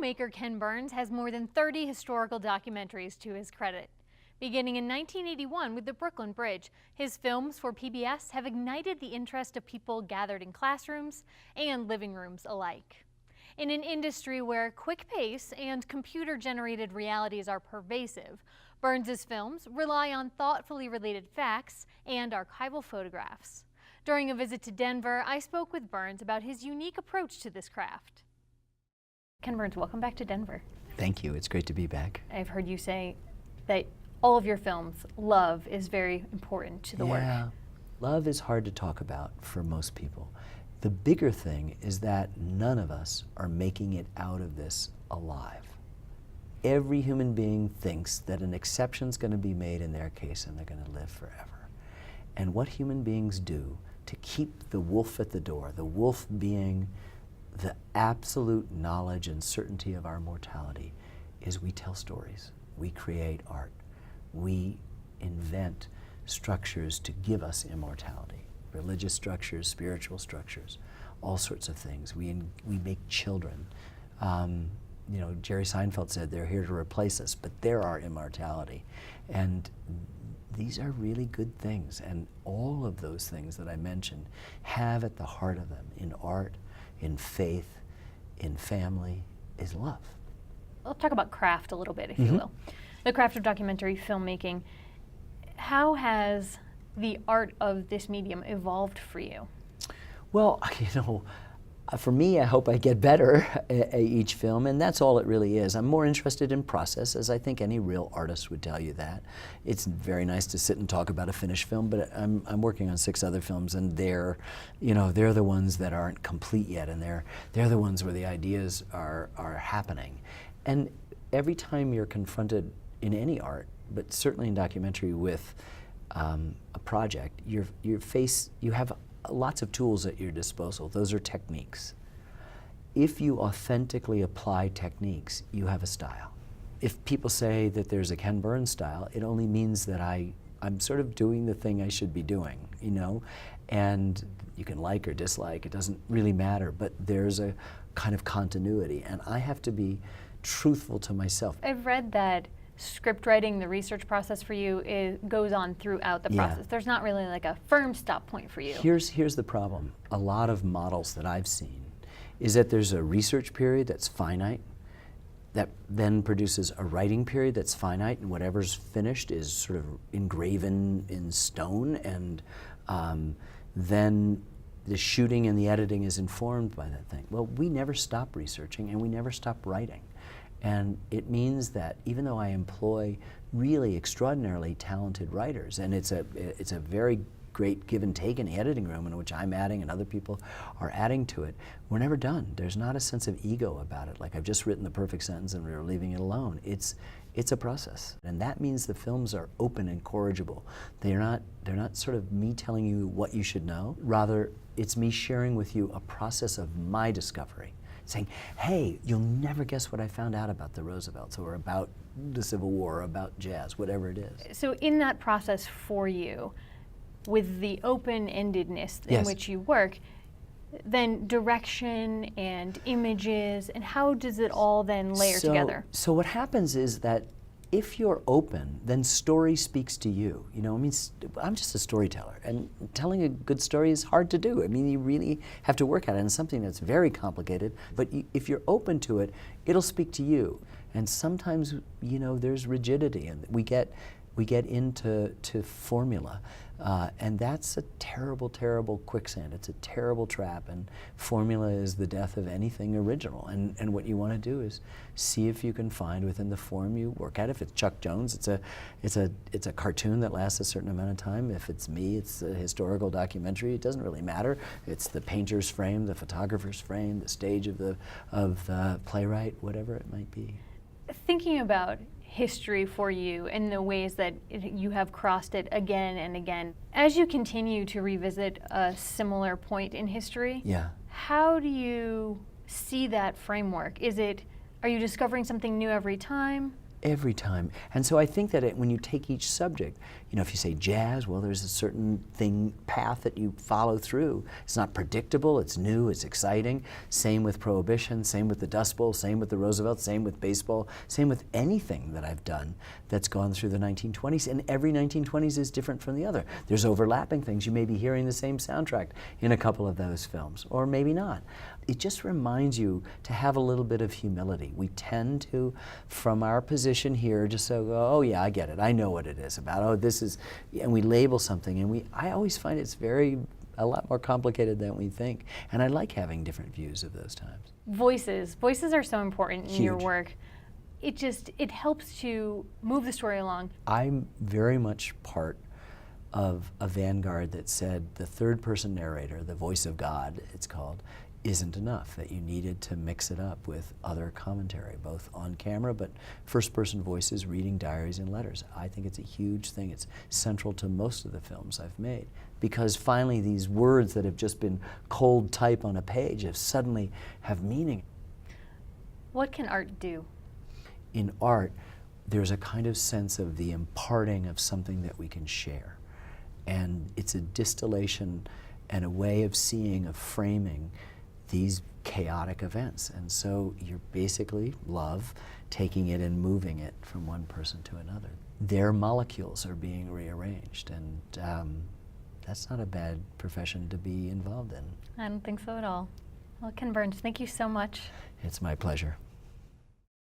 Filmmaker Ken Burns has more than 30 historical documentaries to his credit. Beginning in 1981 with the Brooklyn Bridge, his films for PBS have ignited the interest of people gathered in classrooms and living rooms alike. In an industry where quick pace and computer-generated realities are pervasive, Burns's films rely on thoughtfully related facts and archival photographs. During a visit to Denver, I spoke with Burns about his unique approach to this craft. Ken Burns, welcome back to Denver. Thank you. It's great to be back. I've heard you say that all of your films, love is very important to the work. Yeah, love is hard to talk about for most people. The bigger thing is that none of us are making it out of this alive. Every human being thinks that an exception's going to be made in their case and they're going to live forever. And what human beings do to keep the wolf at the door, the wolf being the absolute knowledge and certainty of our mortality, is we tell stories, we create art, we invent structures to give us immortality, religious structures, spiritual structures, all sorts of things. We make children. You know, Jerry Seinfeld said they're here to replace us, but they're our immortality. And these are really good things, and all of those things that I mentioned have at the heart of them, in art, in faith, in family, is love. Let's talk about craft a little bit, if you will. The craft of documentary filmmaking. How has the art of this medium evolved for you? Well, you know, for me, I hope I get better at each film, and that's all it really is. I'm more interested in process, as I think any real artist would tell you that. It's very nice to sit and talk about a finished film, but I'm working on 6 other films, and they're the ones that aren't complete yet, and they're the ones where the ideas are happening. And every time you're confronted in any art, but certainly in documentary, with a project, you have lots of tools at your disposal. Those are techniques. If you authentically apply techniques, you have a style. If people say that there's a Ken Burns style, it only means that I'm sort of doing the thing I should be doing, you know? And you can like or dislike, it doesn't really matter, but there's a kind of continuity, and I have to be truthful to myself. I've read that script writing, the research process for you, goes on throughout the process. There's not really like a firm stop point for you. Here's the problem. A lot of models that I've seen is that there's a research period that's finite, that then produces a writing period that's finite, and whatever's finished is sort of engraven in stone, and then the shooting and the editing is informed by that thing. Well, we never stop researching, and we never stop writing. And it means that even though I employ really extraordinarily talented writers, and it's a very great give and take in the editing room, in which I'm adding and other people are adding to it, we're never done. There's not a sense of ego about it, like I've just written the perfect sentence and we're leaving it alone. It's a process, and that means the films are open and corrigible. They're not sort of me telling you what you should know. Rather, it's me sharing with you a process of my discovery, saying, hey, you'll never guess what I found out about the Roosevelts, or about the Civil War, or about jazz, whatever it is. So in that process for you, with the open-endedness in which you work, then direction and images, and how does it all then layer together? So what happens is that if you're open, then story speaks to you. You know, I mean, I'm just a storyteller, and telling a good story is hard to do. I mean, you really have to work at it, and it's something that's very complicated. But if you're open to it, it'll speak to you. And sometimes, you know, there's rigidity, and we get into formula, and that's a terrible, terrible quicksand. It's a terrible trap, and formula is the death of anything original. And what you want to do is see if you can find within the form you work at. If it's Chuck Jones, it's a cartoon that lasts a certain amount of time. If it's me, it's a historical documentary. It doesn't really matter. It's the painter's frame, the photographer's frame, the stage of the playwright, whatever it might be. Thinking about history for you and the ways that you have crossed it again and again, as you continue to revisit a similar point in history, how do you see that framework? Are you discovering something new every time? Every time. And so I think that when you take each subject, you know, if you say jazz, well, there's a certain path that you follow through. It's not predictable, it's new, it's exciting. Same with Prohibition, same with the Dust Bowl, same with the Roosevelt, same with baseball, same with anything that I've done that's gone through the 1920s. And every 1920s is different from the other. There's overlapping things. You may be hearing the same soundtrack in a couple of those films, or maybe not. It just reminds you to have a little bit of humility. We tend to, from our position here, just so go, oh yeah, I get it. I know what it is about. Oh, this is, and we label something, and I always find it's a lot more complicated than we think. And I like having different views of those times. Voices are so important in Huge. your work. It helps to move the story along. I'm very much part of a vanguard that said the third person narrator, the voice of God, it's called, isn't enough, that you needed to mix it up with other commentary, both on camera, but first-person voices reading diaries and letters. I think it's a huge thing. It's central to most of the films I've made, because finally these words that have just been cold type on a page suddenly have meaning. What can art do? In art, there's a kind of sense of the imparting of something that we can share. And it's a distillation and a way of seeing, of framing these chaotic events. And so you're basically, love, taking it and moving it from one person to another. Their molecules are being rearranged, and that's not a bad profession to be involved in. I don't think so at all. Well, Ken Burns, thank you so much. It's my pleasure.